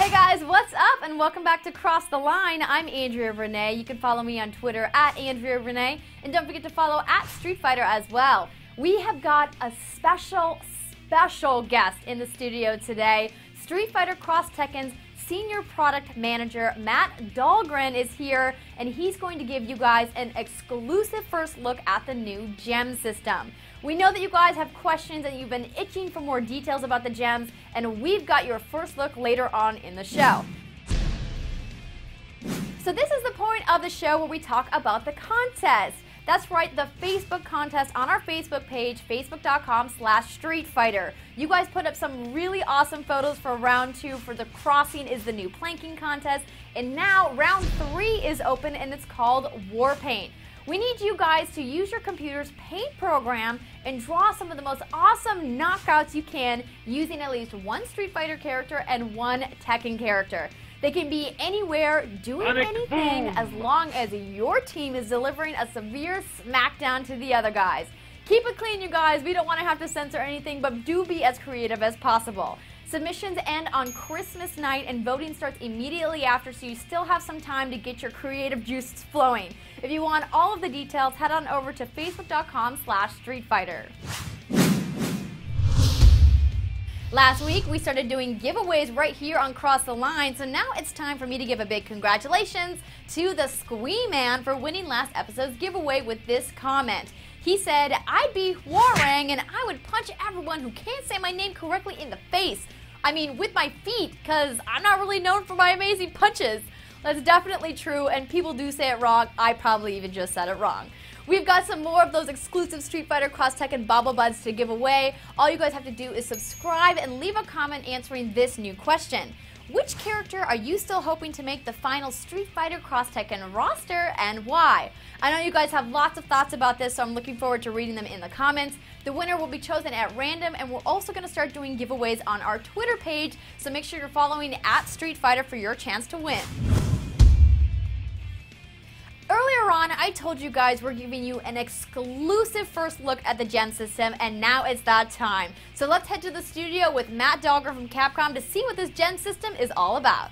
Hey guys, what's up? And welcome back to Cross the Line. I'm Andrea Renee. You can follow me on Twitter at Andrea Renee. And don't forget to follow at Street Fighter as well. We have got a special guest in the studio today. Street Fighter X Tekken's Senior Product Manager, Matt Dahlgren, is here, and he's going to give you guys an exclusive first look at the new gem system. We know that you guys have questions and you've been itching for more details about the gems, and we've got your first look later on in the show. So this is the point of the show where we talk about the contest. That's right, the Facebook contest on our Facebook page, facebook.com/StreetFighter. You guys put up some really awesome photos for round 2 for the Crossing is the New Planking contest. And now round 3 is open and it's called War Paint. We need you guys to use your computer's paint program and draw some of the most awesome knockouts you can using at least one Street Fighter character and one Tekken character. They can be anywhere, doing anything, as long as your team is delivering a severe smackdown to the other guys. Keep it clean, you guys. We don't want to have to censor anything, but do be as creative as possible. Submissions end on Christmas night, and voting starts immediately after, so you still have some time to get your creative juices flowing. If you want all of the details, head on over to facebook.com/StreetFighter. Last week, we started doing giveaways right here on Cross the Line, so now it's time for me to give a big congratulations to the Squee Man for winning last episode's giveaway with this comment. He said, "I'd be Warang and I would punch everyone who can't say my name correctly in the face. I mean, with my feet, because I'm not really known for my amazing punches." That's definitely true, and people do say it wrong. I probably even just said it wrong. We've got some more of those exclusive Street Fighter X Tekken Bobble Buds to give away. All you guys have to do is subscribe and leave a comment answering this new question. Which character are you still hoping to make the final Street Fighter X Tekken roster, and why? I know you guys have lots of thoughts about this, so I'm looking forward to reading them in the comments. The winner will be chosen at random, and we're also going to start doing giveaways on our Twitter page, so make sure you're following at Street Fighter for your chance to win. Earlier on, I told you guys we're giving you an exclusive first look at the gem system, and now it's that time. So let's head to the studio with Matt Dahlgren from Capcom to see what this gem system is all about.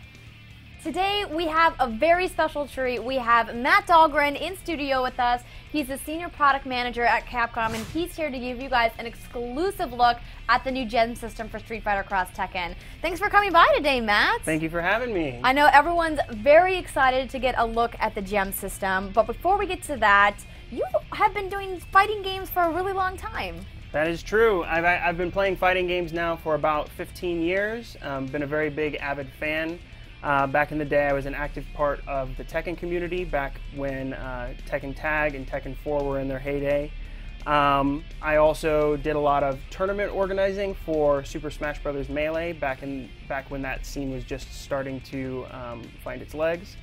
Today, we have a very special treat. We have Matt Dahlgren in studio with us. He's the Senior Product Manager at Capcom, and he's here to give you guys an exclusive look at the new gem system for Street Fighter X Tekken. Thanks for coming by today, Matt. Thank you for having me. I know everyone's very excited to get a look at the gem system, but before we get to that, you have been doing fighting games for a really long time. That is true. I've been playing fighting games now for about 15 years. Been a very big, avid fan. Back in the day, I was an active part of the Tekken community back when Tekken Tag and Tekken 4 were in their heyday. I also did a lot of tournament organizing for Super Smash Bros. Melee back when that scene was just starting to find its legs.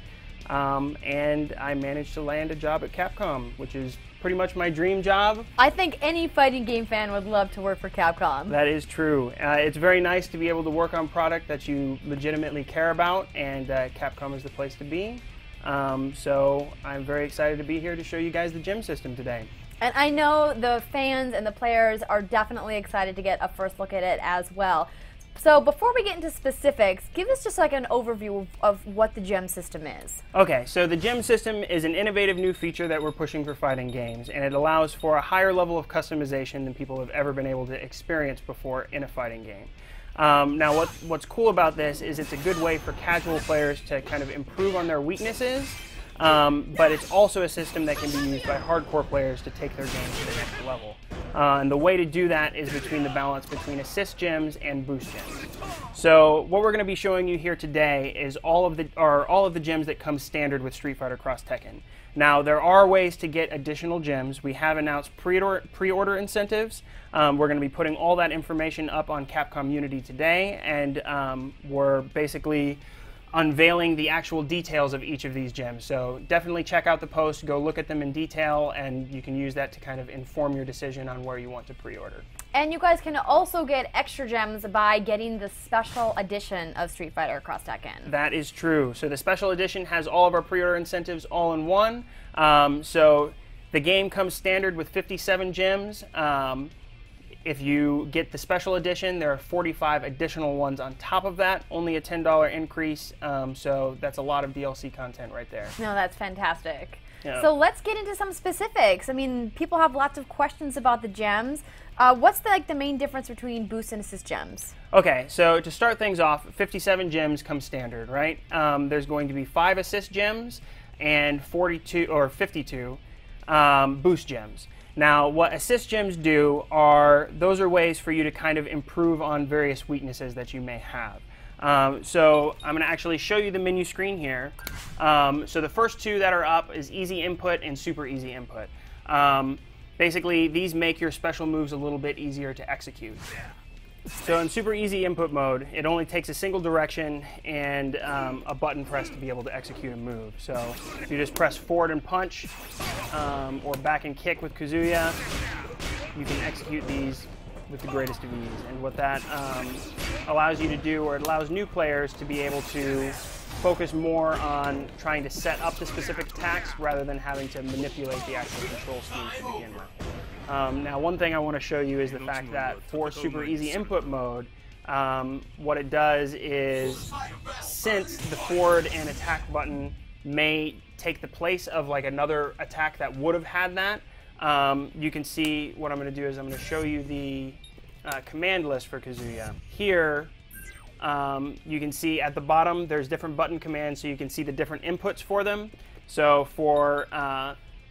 And I managed to land a job at Capcom, which is pretty much my dream job. I think any fighting game fan would love to work for Capcom. That is true. It's very nice to be able to work on product that you legitimately care about, and Capcom is the place to be. So I'm very excited to be here to show you guys the gem system today. And I know the fans and the players are definitely excited to get a first look at it as well. So before we get into specifics, give us just like an overview of what the gem system is. Okay, so the gem system is an innovative new feature that we're pushing for fighting games, and it allows for a higher level of customization than people have ever been able to experience before in a fighting game. Now what's cool about this is it's a good way for casual players to kind of improve on their weaknesses, but it's also a system that can be used by hardcore players to take their game to the next level. And the way to do that is between the balance between assist gems and boost gems. So what we're going to be showing you here today is all of the gems that come standard with Street Fighter X Tekken. Now there are ways to get additional gems. We have announced pre-order incentives. We're going to be putting all that information up on Capcom Unity today, and we're basically unveiling the actual details of each of these gems. So definitely check out the post, go look at them in detail, and you can use that to kind of inform your decision on where you want to pre-order. And you guys can also get extra gems by getting the special edition of Street Fighter X Tekken. That is true. So the special edition has all of our pre-order incentives all in one. So the game comes standard with 57 gems. If you get the special edition, there are 45 additional ones on top of that, only a $10 increase, so that's a lot of DLC content right there. No, that's fantastic. Yeah. So let's get into some specifics. I mean, people have lots of questions about the gems. What's the main difference between boost and assist gems? Okay, so to start things off, 57 gems come standard, right? There's going to be 5 assist gems and 42 or 52 boost gems. Now, what assist gems do are, those are ways for you to kind of improve on various weaknesses that you may have. So I'm going to actually show you the menu screen here. So the first 2 that are up is easy input and super easy input. Basically, these make your special moves a little bit easier to execute. So in super easy input mode, it only takes a single direction and a button press to be able to execute a move. So if you just press forward and punch or back and kick with Kazuya, you can execute these with the greatest of ease. And what that allows you to do, or it allows new players to be able to focus more on trying to set up the specific attacks rather than having to manipulate the actual control scheme to begin with. Now, one thing I want to show you is the fact that for super easy input mode, what it does is, since the forward and attack button may take the place of like another attack that would have had that, you can see what I'm going to do is I'm going to show you the command list for Kazuya. Here, you can see at the bottom there's different button commands, so you can see the different inputs for them. So for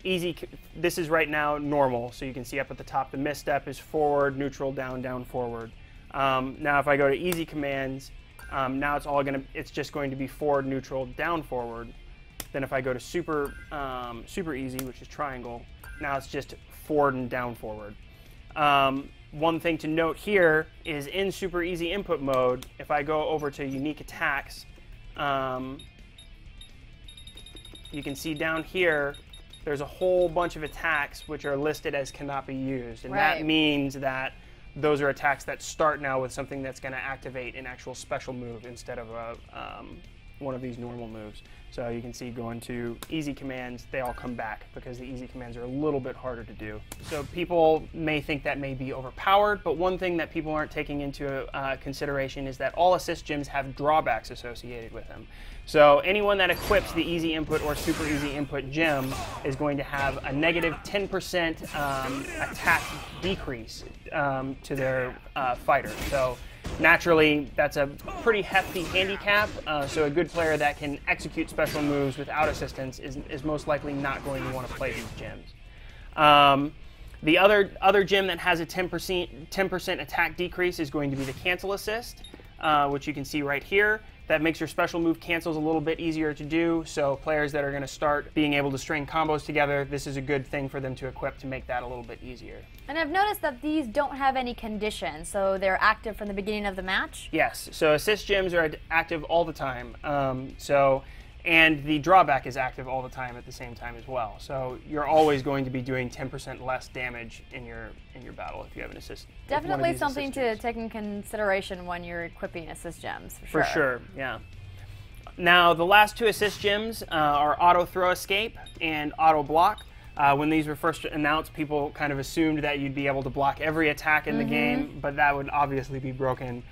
easy, this is right now normal, so you can see up at the top the misstep is forward, neutral, down, down, forward. Now if I go to easy commands, now it's just going to be forward, neutral, down, forward. Then if I go to super easy, which is triangle, now it's just forward and down, forward. One thing to note here is in super easy input mode, if I go over to unique attacks, you can see down here there's a whole bunch of attacks which are listed as cannot be used. And that means that those are attacks that start now with something that's going to activate an actual special move instead of one of these normal moves. So you can see going to easy commands, they all come back because the easy commands are a little bit harder to do. So people may think that may be overpowered, but one thing that people aren't taking into consideration is that all assist gems have drawbacks associated with them. So anyone that equips the easy input or super easy input gem is going to have a negative 10% attack decrease to their fighter. So naturally, that's a pretty hefty handicap, so a good player that can execute special moves without assistance is most likely not going to want to play these gems. The other gem that has a 10% attack decrease is going to be the cancel assist, which you can see right here. That makes your special move cancels a little bit easier to do, so players that are going to start being able to string combos together, this is a good thing for them to equip to make that a little bit easier. And I've noticed that these don't have any conditions, so they're active from the beginning of the match? Yes, so assist gems are active all the time, and the drawback is active all the time at the same time as well. So you're always going to be doing 10% less damage in your battle if you have an assist. Definitely something to take in consideration when you're equipping assist gems, for sure. For sure, yeah. Now the last 2 assist gems are auto throw escape and auto block. When these were first announced, people kind of assumed that you'd be able to block every attack in the game, but that would obviously be broken.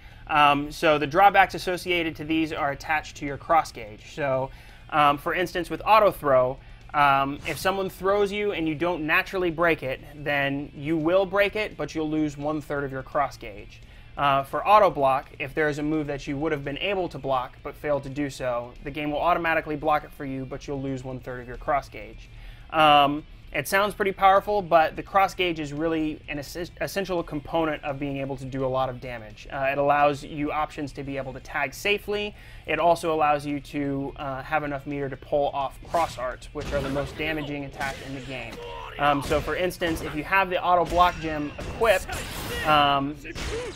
So the drawbacks associated to these are attached to your cross gauge. So for instance, with auto throw, if someone throws you and you don't naturally break it, then you will break it, but you'll lose 1/3 of your cross gauge. For auto block, if there is a move that you would have been able to block but failed to do so, the game will automatically block it for you, but you'll lose 1/3 of your cross gauge. It sounds pretty powerful, but the cross gauge is really an essential component of being able to do a lot of damage. It allows you options to be able to tag safely. It also allows you to have enough meter to pull off cross arts, which are the most damaging attack in the game. So for instance, if you have the auto block gem equipped,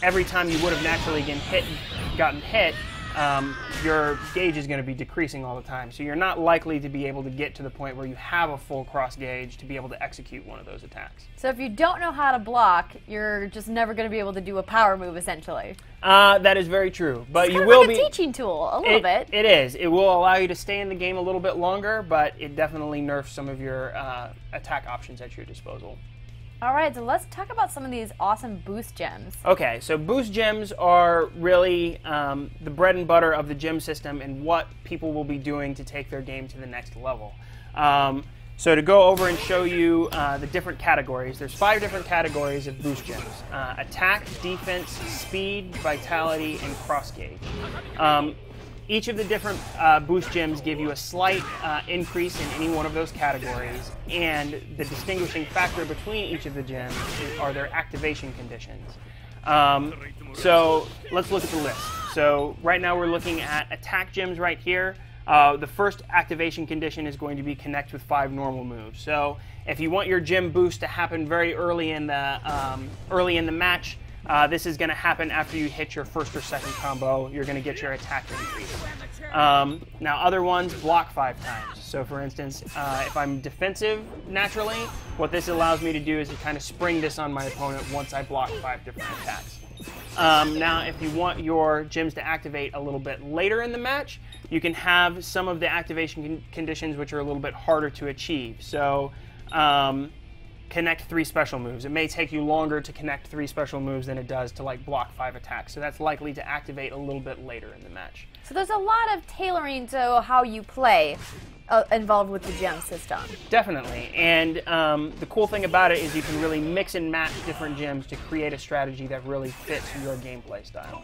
every time you would have naturally gotten hit, your gauge is going to be decreasing all the time. So you're not likely to be able to get to the point where you have a full cross gauge to be able to execute one of those attacks. So if you don't know how to block, you're just never going to be able to do a power move, essentially. That is very true. But it's you kind will of like be a teaching tool, a little bit. It is. It will allow you to stay in the game a little bit longer, but it definitely nerfs some of your attack options at your disposal. All right, so let's talk about some of these awesome boost gems. Okay, so boost gems are really the bread and butter of the gem system and what people will be doing to take their game to the next level. So to go over and show you the different categories, there's 5 different categories of boost gems. Attack, defense, speed, vitality, and cross gauge. Each of the different boost gems give you a slight increase in any one of those categories, and the distinguishing factor between each of the gems are their activation conditions. So let's look at the list. So right now we're looking at attack gems right here. The first activation condition is going to be connect with 5 normal moves. So if you want your gem boost to happen very early in the match, this is going to happen after you hit your first or second combo. You're going to get your attack increase. Now other ones block 5 times. So for instance, if I'm defensive naturally, what this allows me to do is to kind of spring this on my opponent once I block 5 different attacks. Now if you want your gems to activate a little bit later in the match, you can have some of the activation conditions which are a little bit harder to achieve. So connect 3 special moves. It may take you longer to connect 3 special moves than it does to like block 5 attacks. So that's likely to activate a little bit later in the match. So there's a lot of tailoring to how you play involved with the gem system. Definitely. And the cool thing about it is you can really mix and match different gems to create a strategy that really fits your gameplay style.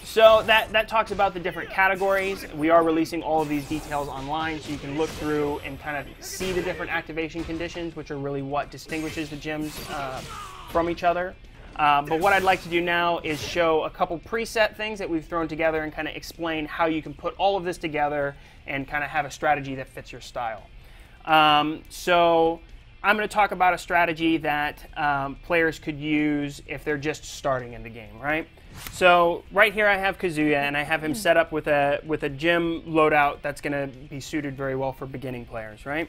So that talks about the different categories. We are releasing all of these details online, so you can look through and kind of see the different activation conditions, which are really what distinguishes the gems from each other. But what I'd like to do now is show a couple preset things that we've thrown together and kind of explain how you can put all of this together and kind of have a strategy that fits your style. So I'm going to talk about a strategy that players could use if they're just starting in the game, right? So right here I have Kazuya, and I have him set up with a gem loadout that's going to be suited very well for beginning players, right?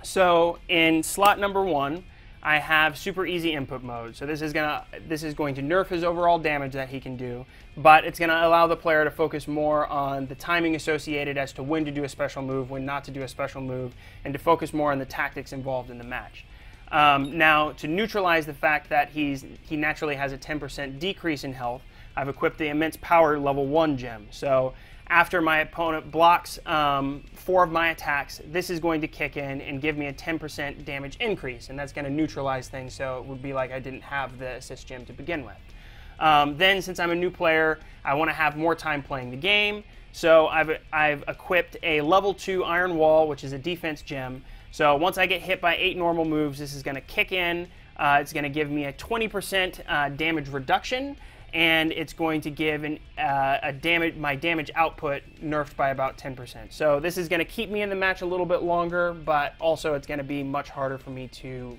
So in slot number 1, I have super easy input mode. So this is going to nerf his overall damage that he can do, but it's going to allow the player to focus more on the timing associated as to when to do a special move, when not to do a special move, and to focus more on the tactics involved in the match. Now, to neutralize the fact that he naturally has a 10% decrease in health, I've equipped the Immense Power level 1 gem. So after my opponent blocks 4 of my attacks, this is going to kick in and give me a 10% damage increase, and that's going to neutralize things, so it would be like I didn't have the assist gem to begin with. Then, since I'm a new player, I want to have more time playing the game, so I've equipped a level 2 Iron Wall, which is a defense gem. So once I get hit by 8 normal moves, this is going to kick in. It's going to give me a 20% damage reduction, and it's going to give my damage output nerfed by about 10%. So this is going to keep me in the match a little bit longer, but also it's going to be much harder for me to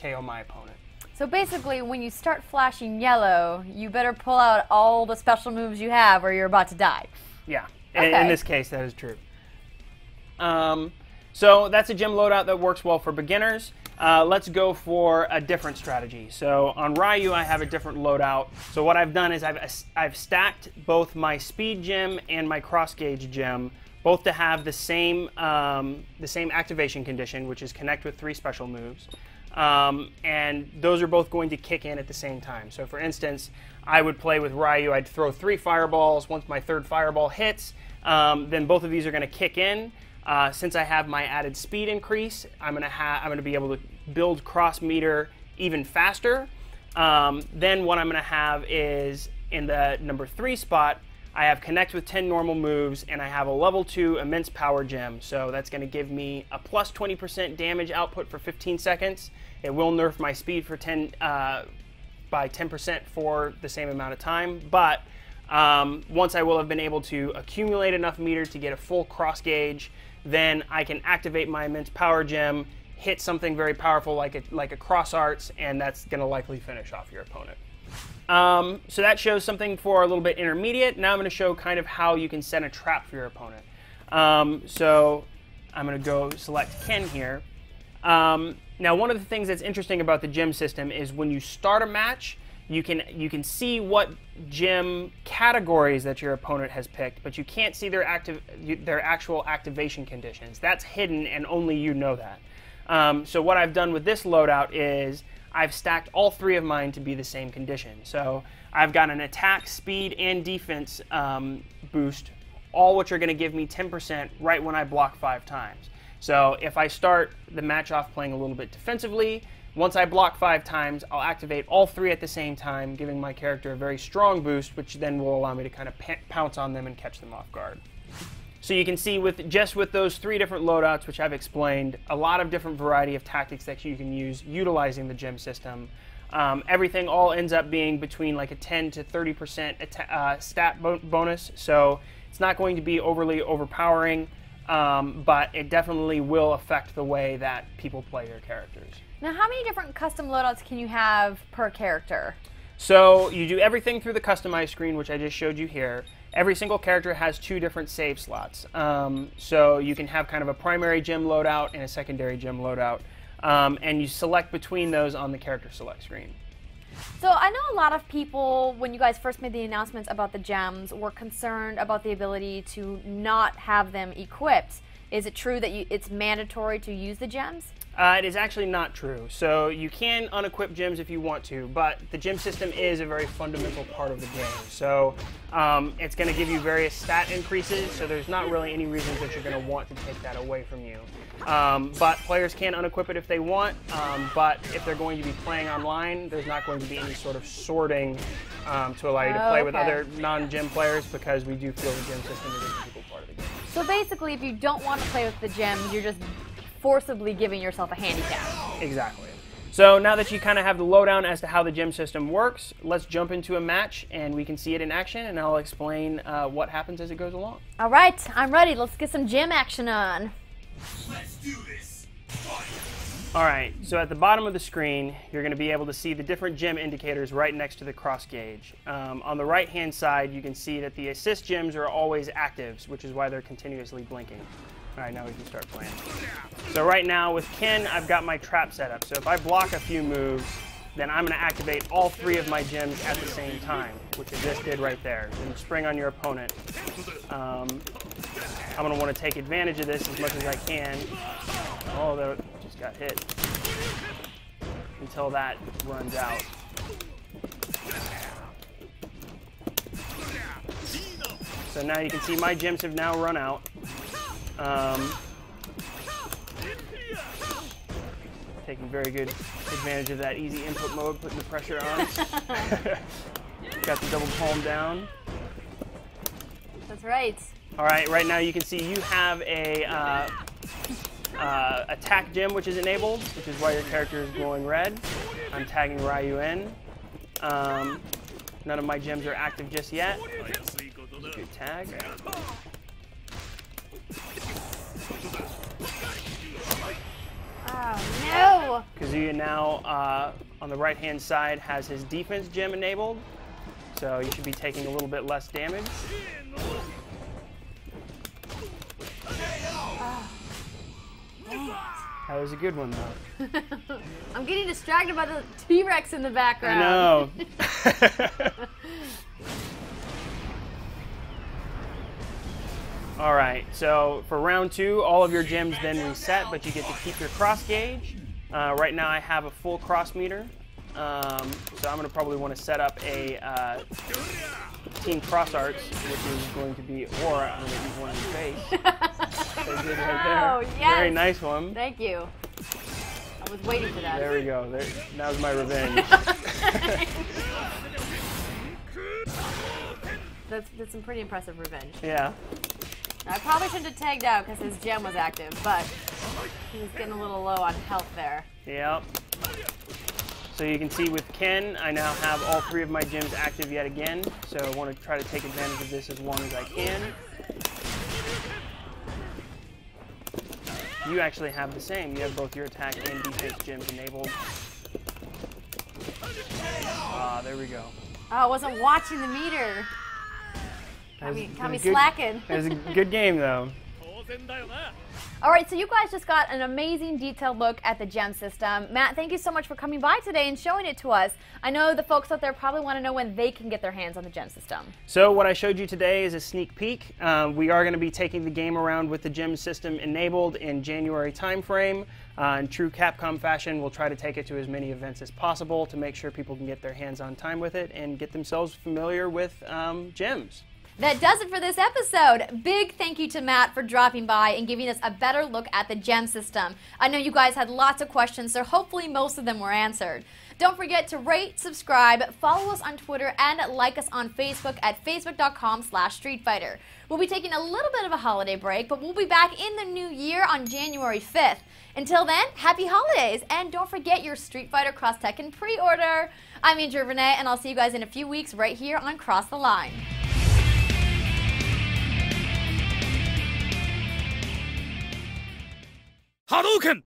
KO my opponent. So basically, when you start flashing yellow, you better pull out all the special moves you have or you're about to die. Yeah, okay. In this case, that is true. So that's a gem loadout that works well for beginners. Let's go for a different strategy. So on Ryu, I have a different loadout. So what I've done is I've stacked both my speed gem and my cross gauge gem, both to have the same activation condition, which is connect with 3 special moves. And those are both going to kick in at the same time. So for instance, I would play with Ryu. I'd throw 3 fireballs. Once my 3rd fireball hits, then both of these are going to kick in. Since I have my added speed increase, I'm going to be able to build cross meter even faster. Then what I'm going to have is in the number 3 spot, I have connect with 10 normal moves, and I have a level 2 immense power gem. So that's going to give me a plus 20% damage output for 15 seconds. It will nerf my speed for by 10% for the same amount of time, but once I will have been able to accumulate enough meter to get a full cross gauge, then I can activate my immense power gem, hit something very powerful like a cross arts, and that's going to likely finish off your opponent. So that shows something for a little bit intermediate. Now I'm going to show kind of how you can set a trap for your opponent. So I'm going to go select Ken here. Now one of the things that's interesting about the gem system is when you start a match, you can see what gem categories that your opponent has picked, but you can't see their actual activation conditions. That's hidden, and only you know that. So what I've done with this loadout is I've stacked all 3 of mine to be the same condition. So I've got an attack, speed, and defense boost, all which are going to give me 10% right when I block 5 times. So if I start the match off playing a little bit defensively, once I block 5 times, I'll activate all 3 at the same time, giving my character a very strong boost, which then will allow me to kind of pounce on them and catch them off guard. So you can see with those 3 different loadouts, which I've explained, a lot of different variety of tactics that you can use utilizing the gem system. Everything all ends up being between like a 10 to 30% stat bonus, so it's not going to be overly overpowering, but it definitely will affect the way that people play their characters. Now, how many different custom loadouts can you have per character? So you do everything through the customize screen, which I just showed you here. Every single character has 2 different save slots. So you can have kind of a primary gem loadout and a secondary gem loadout. And you select between those on the character select screen. So I know a lot of people, when you guys first made the announcements about the gems, were concerned about the ability to not have them equipped. Is it true that it's mandatory to use the gems? It is actually not true. So you can unequip gems if you want to, but the gem system is a very fundamental part of the game. So it's going to give you various stat increases, so there's not really any reasons that you're going to want to take that away from you. But players can unequip it if they want, but if they're going to be playing online, there's not going to be any sort of sorting to allow you to play with other non-gem players, because we do feel the gem system is a integral part of the game. So basically, if you don't want to play with the gems, you're just forcibly giving yourself a handicap. Exactly. So now that you kind of have the lowdown as to how the gem system works, let's jump into a match and we can see it in action, and I'll explain what happens as it goes along. All right, I'm ready. Let's get some gem action on. Let's do this. All right, so at the bottom of the screen, you're going to be able to see the different gem indicators right next to the cross gauge. On the right-hand side, you can see that the assist gems are always actives, which is why they're continuously blinking. All right, now we can start playing. So right now with Ken, I've got my trap set up. So if I block a few moves, then I'm going to activate all 3 of my gems at the same time, which I just did right there. Then spring on your opponent. I'm going to want to take advantage of this as much as I can. Oh, that just got hit. Until that runs out. So now you can see my gems have now run out. Taking very good advantage of that easy input mode, putting the pressure on. Got the double palm down. That's right. All right, right now you can see you have a attack gem which is enabled, which is why your character is glowing red. I'm tagging Ryu in. None of my gems are active just yet. Good tag. Oh, no! Kazuya now, on the right-hand side, has his defense gem enabled, so you should be taking a little bit less damage. Oh, dang it. That was a good one, though. I'm getting distracted by the T-Rex in the background. I know. All right, so for round 2, all of your gems then reset, but you get to keep your cross gauge. Right now I have a full cross meter, so I'm going to probably want to set up a team cross arts, which is going to be Aura. I'm going to use one in the face. They did right there. Oh, yes. Very nice one. Thank you. I was waiting for that. There we go. Now's my revenge. That's some pretty impressive revenge. Yeah. I probably shouldn't have tagged out because his gem was active, but he was getting a little low on health there. Yep. So you can see with Ken, I now have all 3 of my gems active yet again, so I want to try to take advantage of this as long as I can. You actually have the same. You have both your attack and defense gems enabled. There we go. Oh, I wasn't watching the meter. Got me slacking. It was a good game, though. All right, so you guys just got an amazing detailed look at the gem system. Matt, thank you so much for coming by today and showing it to us. I know the folks out there probably want to know when they can get their hands on the gem system. So what I showed you today is a sneak peek. We are going to be taking the game around with the gem system enabled in January timeframe. In true Capcom fashion, we'll try to take it to as many events as possible to make sure people can get their hands on time with it and get themselves familiar with gems. That does it for this episode. Big thank you to Matt for dropping by and giving us a better look at the gem system. I know you guys had lots of questions, so hopefully most of them were answered. Don't forget to rate, subscribe, follow us on Twitter, and like us on Facebook at facebook.com/StreetFighter. We'll be taking a little bit of a holiday break, but we'll be back in the new year on January 5th. Until then, happy holidays, and don't forget your Street Fighter X Tekken pre-order. I'm Andrew Renee, and I'll see you guys in a few weeks right here on Cross the Line. Hadouken!